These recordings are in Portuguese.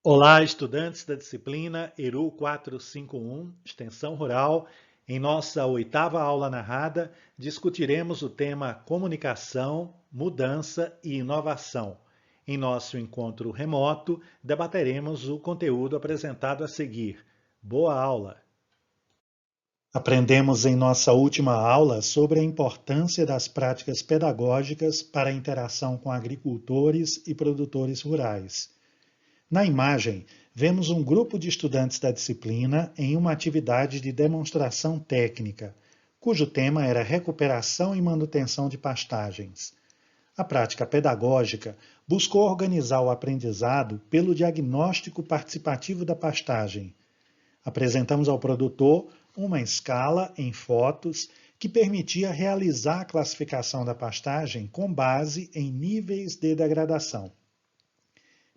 Olá, estudantes da disciplina ERU 451, Extensão Rural. Em nossa oitava aula narrada, discutiremos o tema Comunicação, Mudança e Inovação. Em nosso encontro remoto, debateremos o conteúdo apresentado a seguir. Boa aula! Aprendemos em nossa última aula sobre a importância das práticas pedagógicas para a interação com agricultores e produtores rurais. Na imagem, vemos um grupo de estudantes da disciplina em uma atividade de demonstração técnica, cujo tema era recuperação e manutenção de pastagens. A prática pedagógica buscou organizar o aprendizado pelo diagnóstico participativo da pastagem. Apresentamos ao produtor uma escala em fotos que permitia realizar a classificação da pastagem com base em níveis de degradação.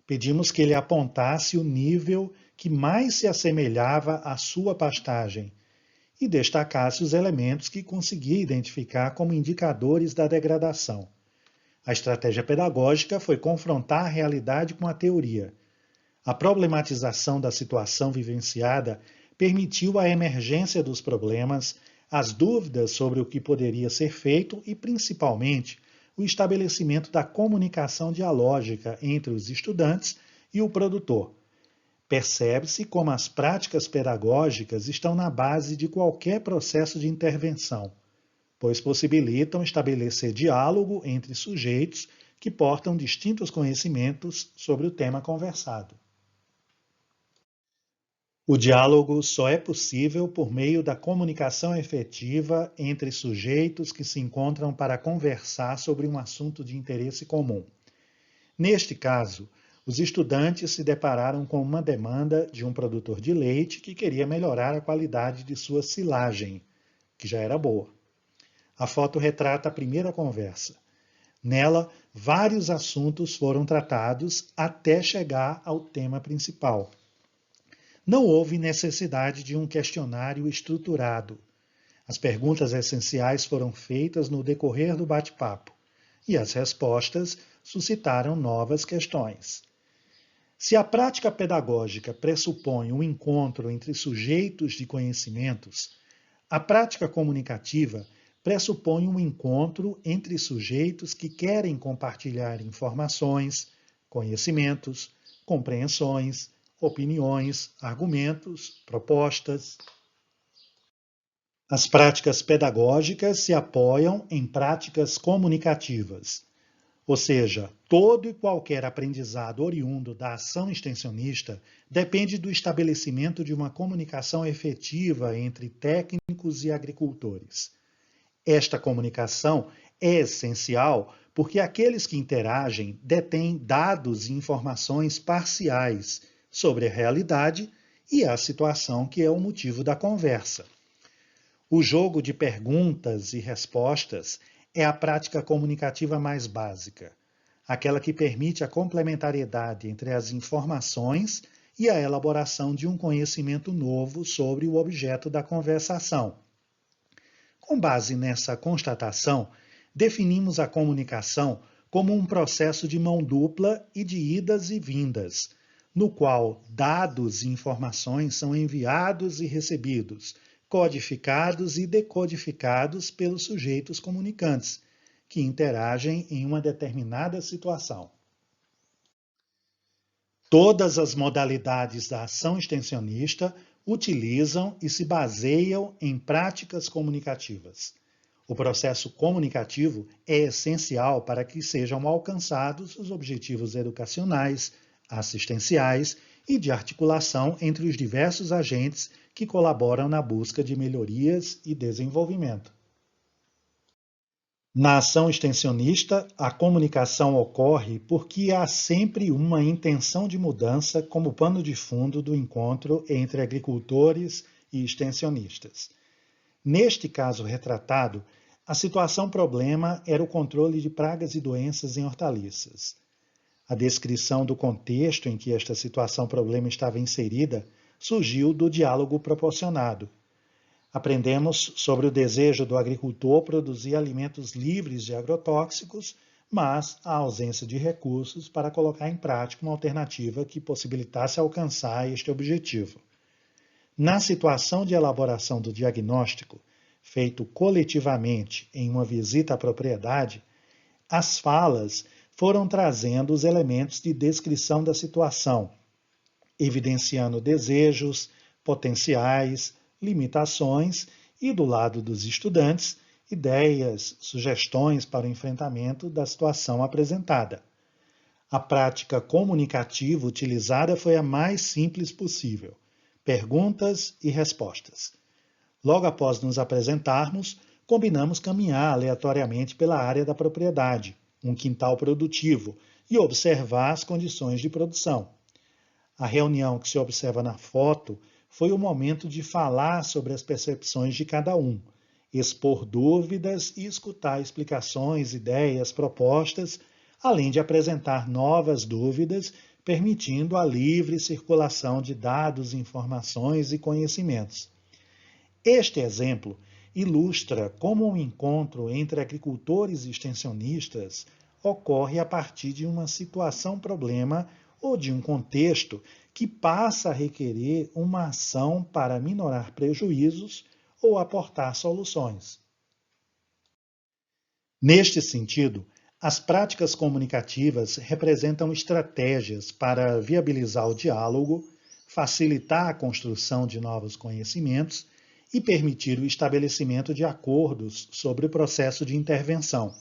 Pedimos que ele apontasse o nível que mais se assemelhava à sua pastagem e destacasse os elementos que conseguia identificar como indicadores da degradação. A estratégia pedagógica foi confrontar a realidade com a teoria. A problematização da situação vivenciada permitiu a emergência dos problemas, as dúvidas sobre o que poderia ser feito e, principalmente, o estabelecimento da comunicação dialógica entre os estudantes e o produtor. Percebe-se como as práticas pedagógicas estão na base de qualquer processo de intervenção, pois possibilitam estabelecer diálogo entre sujeitos que portam distintos conhecimentos sobre o tema conversado. O diálogo só é possível por meio da comunicação efetiva entre sujeitos que se encontram para conversar sobre um assunto de interesse comum. Neste caso, os estudantes se depararam com uma demanda de um produtor de leite que queria melhorar a qualidade de sua silagem, que já era boa. A foto retrata a primeira conversa. Nela, vários assuntos foram tratados até chegar ao tema principal. Não houve necessidade de um questionário estruturado. As perguntas essenciais foram feitas no decorrer do bate-papo e as respostas suscitaram novas questões. Se a prática pedagógica pressupõe um encontro entre sujeitos de conhecimentos, a prática comunicativa pressupõe um encontro entre sujeitos que querem compartilhar informações, conhecimentos, compreensões, opiniões, argumentos, propostas. As práticas pedagógicas se apoiam em práticas comunicativas, ou seja, todo e qualquer aprendizado oriundo da ação extensionista depende do estabelecimento de uma comunicação efetiva entre técnicos e agricultores. Esta comunicação é essencial porque aqueles que interagem detêm dados e informações parciais sobre a realidade e a situação que é o motivo da conversa. O jogo de perguntas e respostas é a prática comunicativa mais básica, aquela que permite a complementariedade entre as informações e a elaboração de um conhecimento novo sobre o objeto da conversação. Com base nessa constatação, definimos a comunicação como um processo de mão dupla e de idas e vindas, no qual dados e informações são enviados e recebidos, codificados e decodificados pelos sujeitos comunicantes, que interagem em uma determinada situação. Todas as modalidades da ação extensionista utilizam e se baseiam em práticas comunicativas. O processo comunicativo é essencial para que sejam alcançados os objetivos educacionais, assistenciais e de articulação entre os diversos agentes que colaboram na busca de melhorias e desenvolvimento. Na ação extensionista, a comunicação ocorre porque há sempre uma intenção de mudança como pano de fundo do encontro entre agricultores e extensionistas. Neste caso retratado, a situação problema era o controle de pragas e doenças em hortaliças. A descrição do contexto em que esta situação problema estava inserida surgiu do diálogo proporcionado. Aprendemos sobre o desejo do agricultor produzir alimentos livres de agrotóxicos, mas a ausência de recursos para colocar em prática uma alternativa que possibilitasse alcançar este objetivo. Na situação de elaboração do diagnóstico, feito coletivamente em uma visita à propriedade, as falas foram trazendo os elementos de descrição da situação, evidenciando desejos, potenciais, limitações e, do lado dos estudantes, ideias, sugestões para o enfrentamento da situação apresentada. A prática comunicativa utilizada foi a mais simples possível: perguntas e respostas. Logo após nos apresentarmos, combinamos caminhar aleatoriamente pela área da propriedade, um quintal produtivo, e observar as condições de produção. A reunião que se observa na foto foi o momento de falar sobre as percepções de cada um, expor dúvidas e escutar explicações, ideias, propostas, além de apresentar novas dúvidas, permitindo a livre circulação de dados, informações e conhecimentos. Este exemplo ilustra como um encontro entre agricultores e extensionistas ocorre a partir de uma situação-problema ou de um contexto que passa a requerer uma ação para minorar prejuízos ou aportar soluções. Neste sentido, as práticas comunicativas representam estratégias para viabilizar o diálogo, facilitar a construção de novos conhecimentos e permitir o estabelecimento de acordos sobre o processo de intervenção.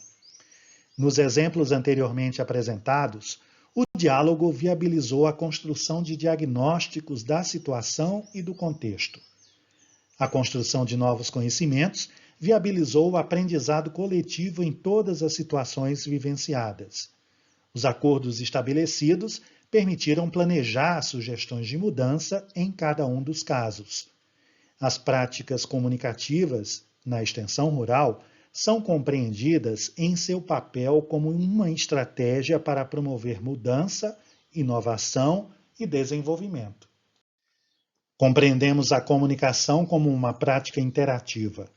Nos exemplos anteriormente apresentados, o diálogo viabilizou a construção de diagnósticos da situação e do contexto. A construção de novos conhecimentos viabilizou o aprendizado coletivo em todas as situações vivenciadas. Os acordos estabelecidos permitiram planejar sugestões de mudança em cada um dos casos. As práticas comunicativas, na extensão rural, são compreendidas em seu papel como uma estratégia para promover mudança, inovação e desenvolvimento. Compreendemos a comunicação como uma prática interativa.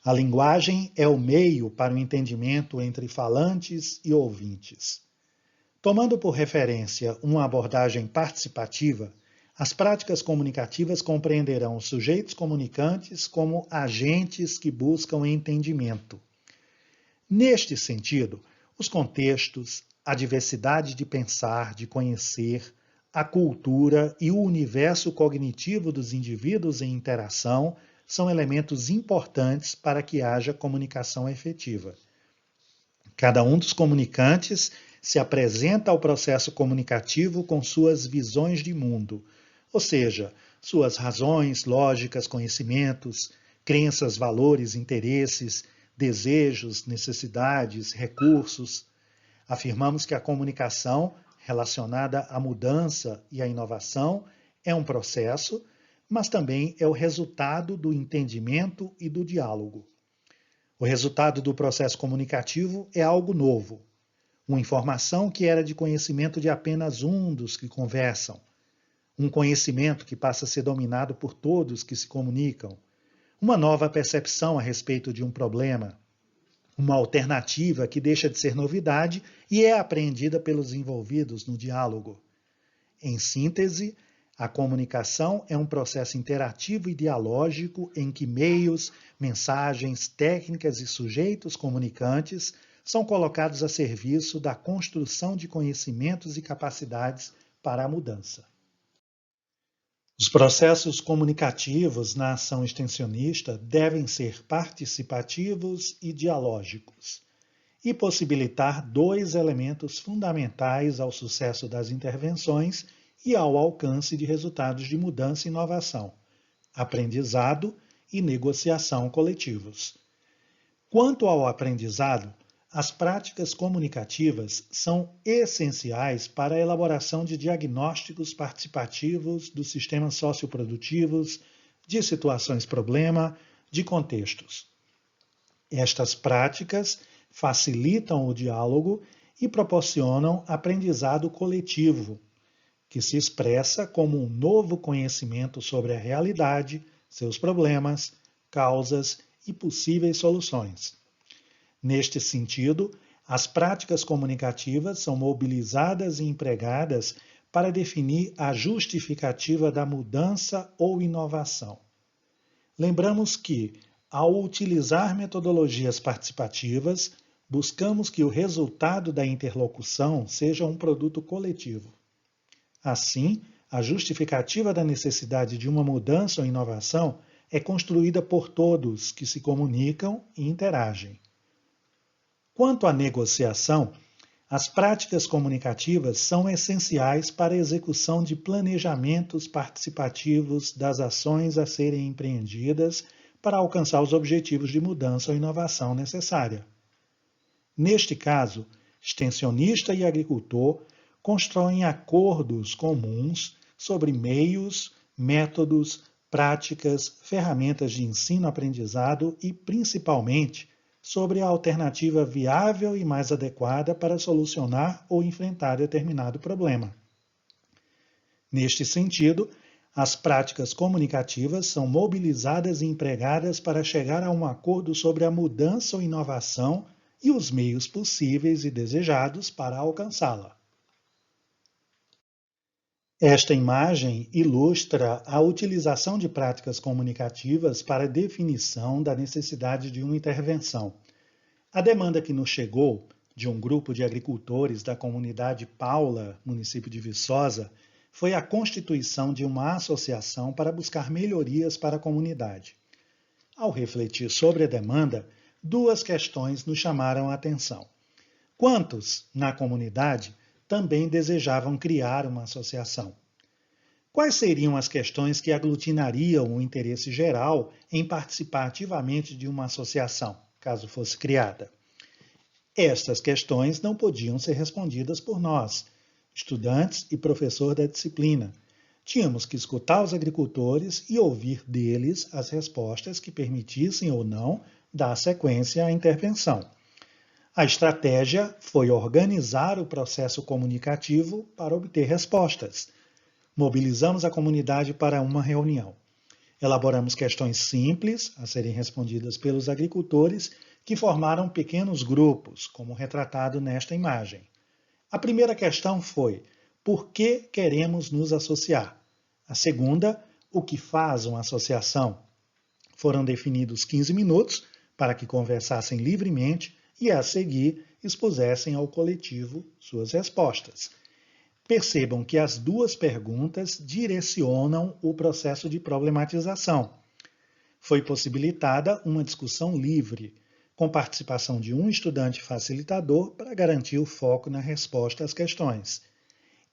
A linguagem é o meio para o entendimento entre falantes e ouvintes. Tomando por referência uma abordagem participativa, as práticas comunicativas compreenderão os sujeitos comunicantes como agentes que buscam entendimento. Neste sentido, os contextos, a diversidade de pensar, de conhecer, a cultura e o universo cognitivo dos indivíduos em interação são elementos importantes para que haja comunicação efetiva. Cada um dos comunicantes se apresenta ao processo comunicativo com suas visões de mundo, ou seja, suas razões, lógicas, conhecimentos, crenças, valores, interesses, desejos, necessidades, recursos. Afirmamos que a comunicação relacionada à mudança e à inovação é um processo, mas também é o resultado do entendimento e do diálogo. O resultado do processo comunicativo é algo novo, uma informação que era de conhecimento de apenas um dos que conversam, um conhecimento que passa a ser dominado por todos que se comunicam, uma nova percepção a respeito de um problema, uma alternativa que deixa de ser novidade e é apreendida pelos envolvidos no diálogo. Em síntese, a comunicação é um processo interativo e dialógico em que meios, mensagens, técnicas e sujeitos comunicantes são colocados a serviço da construção de conhecimentos e capacidades para a mudança. Os processos comunicativos na ação extensionista devem ser participativos e dialógicos e possibilitar dois elementos fundamentais ao sucesso das intervenções e ao alcance de resultados de mudança e inovação: aprendizado e negociação coletivos. Quanto ao aprendizado, as práticas comunicativas são essenciais para a elaboração de diagnósticos participativos dos sistemas socioprodutivos, de situações-problema, de contextos. Estas práticas facilitam o diálogo e proporcionam aprendizado coletivo, que se expressa como um novo conhecimento sobre a realidade, seus problemas, causas e possíveis soluções. Neste sentido, As práticas comunicativas são mobilizadas e empregadas para definir a justificativa da mudança ou inovação. Lembramos que, ao utilizar metodologias participativas, buscamos que o resultado da interlocução seja um produto coletivo. Assim, a justificativa da necessidade de uma mudança ou inovação é construída por todos que se comunicam e interagem. Quanto à negociação, as práticas comunicativas são essenciais para a execução de planejamentos participativos das ações a serem empreendidas para alcançar os objetivos de mudança ou inovação necessária. Neste caso, extensionista e agricultor constroem acordos comuns sobre meios, métodos, práticas, ferramentas de ensino-aprendizado e, principalmente, sobre a alternativa viável e mais adequada para solucionar ou enfrentar determinado problema. Neste sentido, as práticas comunicativas são mobilizadas e empregadas para chegar a um acordo sobre a mudança ou inovação e os meios possíveis e desejados para alcançá-la. Esta imagem ilustra a utilização de práticas comunicativas para a definição da necessidade de uma intervenção. A demanda que nos chegou de um grupo de agricultores da comunidade Paula, município de Viçosa, foi a constituição de uma associação para buscar melhorias para a comunidade. Ao refletir sobre a demanda, duas questões nos chamaram a atenção. Quantos, na comunidade, também desejavam criar uma associação? Quais seriam as questões que aglutinariam o interesse geral em participar ativamente de uma associação, caso fosse criada? Estas questões não podiam ser respondidas por nós, estudantes e professor da disciplina. Tínhamos que escutar os agricultores e ouvir deles as respostas que permitissem ou não dar sequência à intervenção. A estratégia foi organizar o processo comunicativo para obter respostas. Mobilizamos a comunidade para uma reunião. Elaboramos questões simples a serem respondidas pelos agricultores que formaram pequenos grupos, como retratado nesta imagem. A primeira questão foi: por que queremos nos associar? A segunda: o que faz uma associação? Foram definidos 15 minutos para que conversassem livremente e, a seguir, expusessem ao coletivo suas respostas. Percebam que as duas perguntas direcionam o processo de problematização. Foi possibilitada uma discussão livre, com participação de um estudante facilitador para garantir o foco na resposta às questões.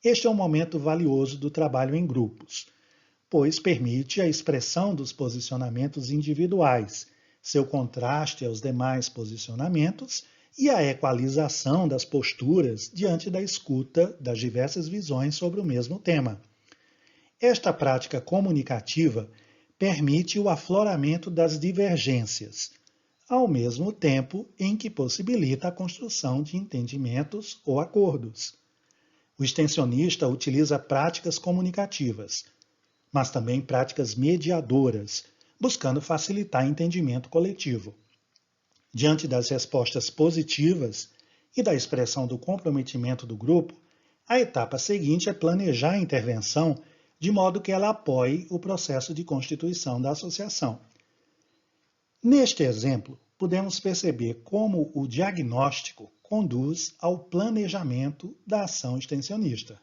Este é um momento valioso do trabalho em grupos, pois permite a expressão dos posicionamentos individuais, seu contraste aos demais posicionamentos e a equalização das posturas diante da escuta das diversas visões sobre o mesmo tema. Esta prática comunicativa permite o afloramento das divergências, ao mesmo tempo em que possibilita a construção de entendimentos ou acordos. O extensionista utiliza práticas comunicativas, mas também práticas mediadoras, buscando facilitar entendimento coletivo. Diante das respostas positivas e da expressão do comprometimento do grupo, a etapa seguinte é planejar a intervenção de modo que ela apoie o processo de constituição da associação. Neste exemplo, podemos perceber como o diagnóstico conduz ao planejamento da ação extensionista.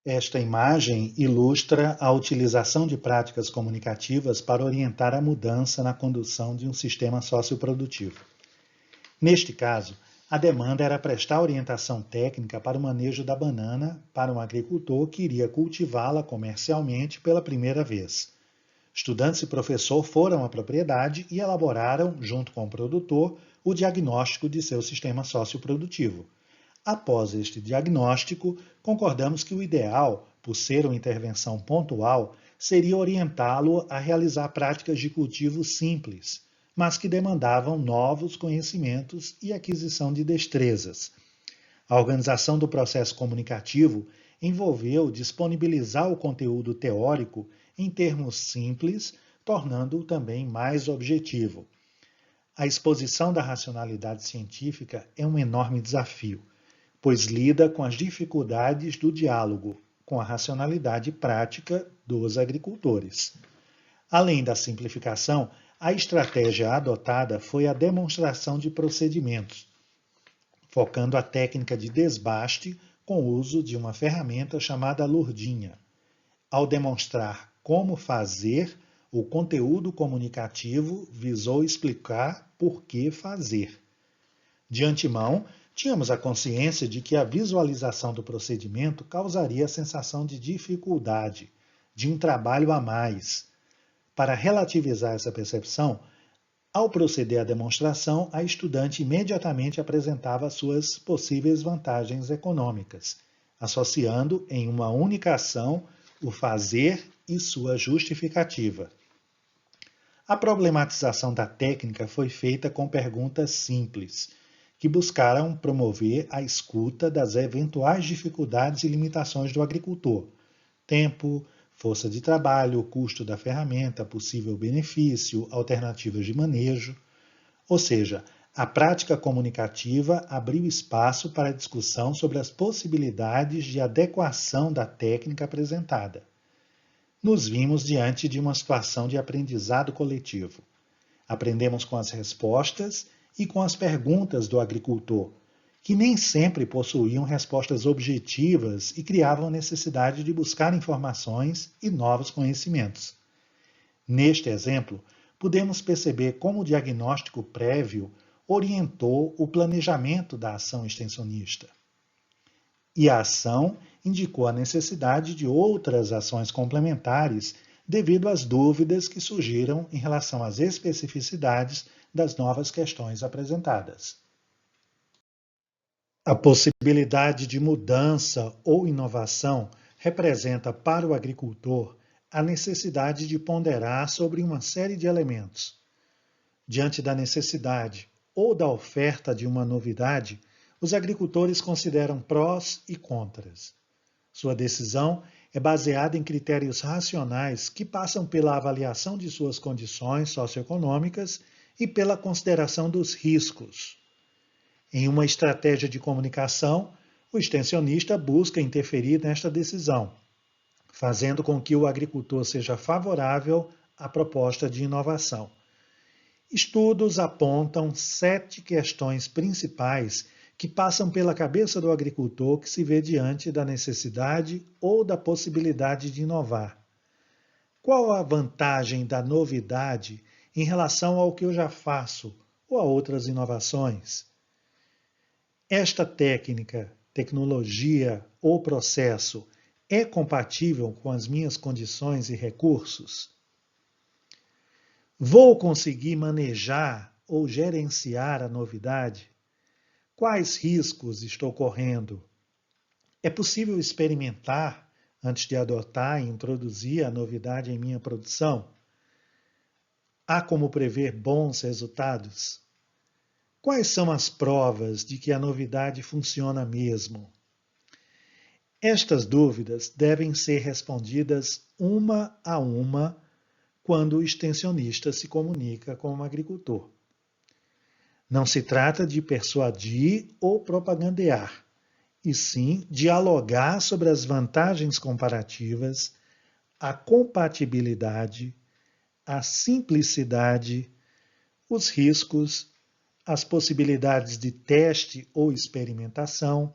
Esta imagem ilustra a utilização de práticas comunicativas para orientar a mudança na condução de um sistema socioprodutivo. Neste caso, a demanda era prestar orientação técnica para o manejo da banana para um agricultor que iria cultivá-la comercialmente pela primeira vez. Estudantes e professor foram à propriedade e elaboraram, junto com o produtor, o diagnóstico de seu sistema socioprodutivo. Após este diagnóstico, concordamos que o ideal, por ser uma intervenção pontual, seria orientá-lo a realizar práticas de cultivo simples, mas que demandavam novos conhecimentos e aquisição de destrezas. A organização do processo comunicativo envolveu disponibilizar o conteúdo teórico em termos simples, tornando-o também mais objetivo. a exposição da racionalidade científica é um enorme desafio, pois lida com as dificuldades do diálogo com a racionalidade prática dos agricultores. Além da simplificação, a estratégia adotada foi a demonstração de procedimentos, focando a técnica de desbaste com o uso de uma ferramenta chamada lurdinha. Ao demonstrar como fazer, o conteúdo comunicativo visou explicar por que fazer. De antemão, tínhamos a consciência de que a visualização do procedimento causaria a sensação de dificuldade, de um trabalho a mais. Para relativizar essa percepção, ao proceder à demonstração, a estudante imediatamente apresentava suas possíveis vantagens econômicas, associando em uma única ação o fazer e sua justificativa. A problematização da técnica foi feita com perguntas simples, que buscaram promover a escuta das eventuais dificuldades e limitações do agricultor: tempo, força de trabalho, custo da ferramenta, possível benefício, alternativas de manejo. Ou seja, a prática comunicativa abriu espaço para a discussão sobre as possibilidades de adequação da técnica apresentada. Nos vimos diante de uma situação de aprendizado coletivo. Aprendemos com as respostas e com as perguntas do agricultor, que nem sempre possuíam respostas objetivas e criavam necessidade de buscar informações e novos conhecimentos. Neste exemplo, podemos perceber como o diagnóstico prévio orientou o planejamento da ação extensionista. E a ação indicou a necessidade de outras ações complementares devido às dúvidas que surgiram em relação às especificidades das novas questões apresentadas. A possibilidade de mudança ou inovação representa para o agricultor a necessidade de ponderar sobre uma série de elementos. Diante da necessidade ou da oferta de uma novidade, os agricultores consideram prós e contras. Sua decisão é baseada em critérios racionais que passam pela avaliação de suas condições socioeconômicas e pela consideração dos riscos. Em uma estratégia de comunicação, o extensionista busca interferir nesta decisão, fazendo com que o agricultor seja favorável à proposta de inovação. Estudos apontam 7 questões principais que passam pela cabeça do agricultor que se vê diante da necessidade ou da possibilidade de inovar. Qual a vantagem da novidade em relação ao que eu já faço ou a outras inovações? Esta técnica, tecnologia ou processo é compatível com as minhas condições e recursos? Vou conseguir manejar ou gerenciar a novidade? Quais riscos estou correndo? É possível experimentar antes de adotar e introduzir a novidade em minha produção? Há como prever bons resultados? Quais são as provas de que a novidade funciona mesmo? Estas dúvidas devem ser respondidas uma a uma quando o extensionista se comunica com o agricultor. Não se trata de persuadir ou propagandear, e sim dialogar sobre as vantagens comparativas, a compatibilidade, a simplicidade, os riscos, as possibilidades de teste ou experimentação,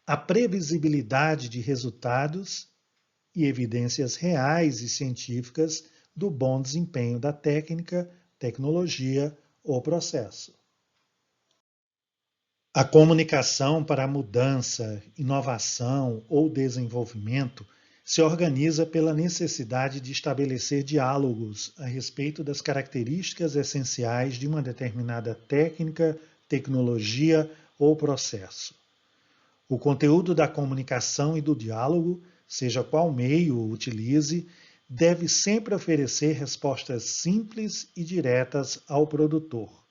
a previsibilidade de resultados e evidências reais e científicas do bom desempenho da técnica, tecnologia ou processo. A comunicação para a mudança, inovação ou desenvolvimento se organiza pela necessidade de estabelecer diálogos a respeito das características essenciais de uma determinada técnica, tecnologia ou processo. O conteúdo da comunicação e do diálogo, seja qual meio o utilize, deve sempre oferecer respostas simples e diretas ao produtor.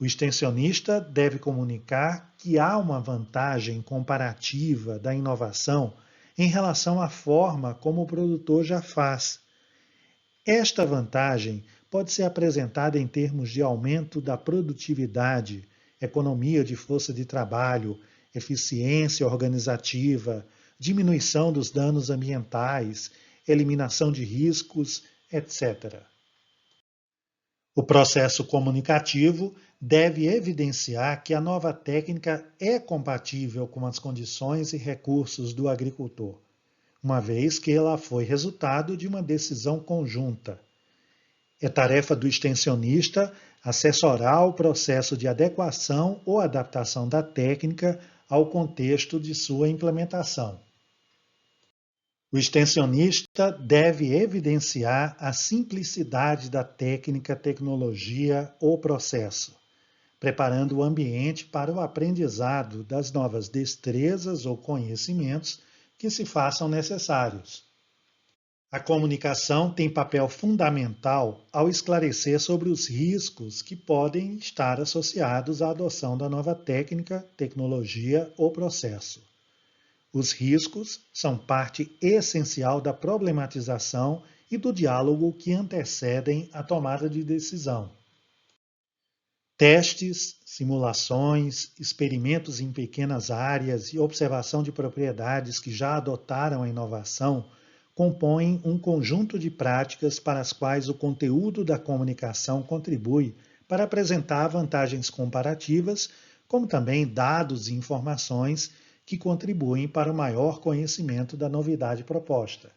O extensionista deve comunicar que há uma vantagem comparativa da inovação em relação à forma como o produtor já faz. Esta vantagem pode ser apresentada em termos de aumento da produtividade, economia de força de trabalho, eficiência organizativa, diminuição dos danos ambientais, eliminação de riscos, etc. O processo comunicativo deve evidenciar que a nova técnica é compatível com as condições e recursos do agricultor, uma vez que ela foi resultado de uma decisão conjunta. É tarefa do extensionista assessorar o processo de adequação ou adaptação da técnica ao contexto de sua implementação. O extensionista deve evidenciar a simplicidade da técnica, tecnologia ou processo, preparando o ambiente para o aprendizado das novas destrezas ou conhecimentos que se façam necessários. A comunicação tem papel fundamental ao esclarecer sobre os riscos que podem estar associados à adoção da nova técnica, tecnologia ou processo. Os riscos são parte essencial da problematização e do diálogo que antecedem a tomada de decisão. Testes, simulações, experimentos em pequenas áreas e observação de propriedades que já adotaram a inovação compõem um conjunto de práticas para as quais o conteúdo da comunicação contribui para apresentar vantagens comparativas, como também dados e informações que contribuem para o maior conhecimento da novidade proposta.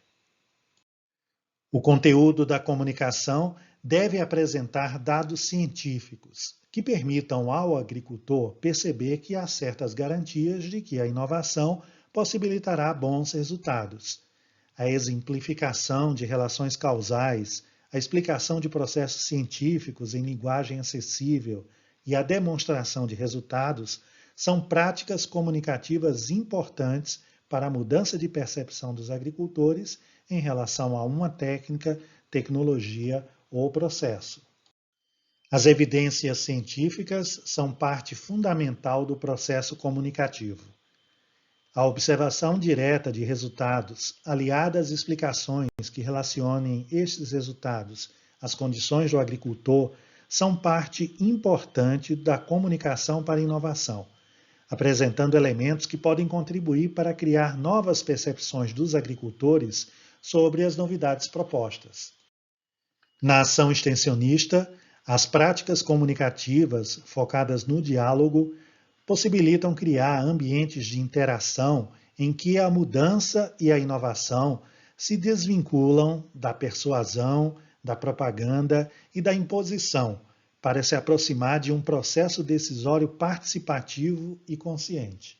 O conteúdo da comunicação deve apresentar dados científicos que permitam ao agricultor perceber que há certas garantias de que a inovação possibilitará bons resultados. A exemplificação de relações causais, a explicação de processos científicos em linguagem acessível e a demonstração de resultados são práticas comunicativas importantes para a mudança de percepção dos agricultores em relação a uma técnica, tecnologia ou processo. As evidências científicas são parte fundamental do processo comunicativo. A observação direta de resultados, aliada às explicações que relacionem estes resultados às condições do agricultor, são parte importante da comunicação para a inovação, apresentando elementos que podem contribuir para criar novas percepções dos agricultores sobre as novidades propostas. Na ação extensionista, as práticas comunicativas focadas no diálogo possibilitam criar ambientes de interação em que a mudança e a inovação se desvinculam da persuasão, da propaganda e da imposição, para se aproximar de um processo decisório participativo e consciente.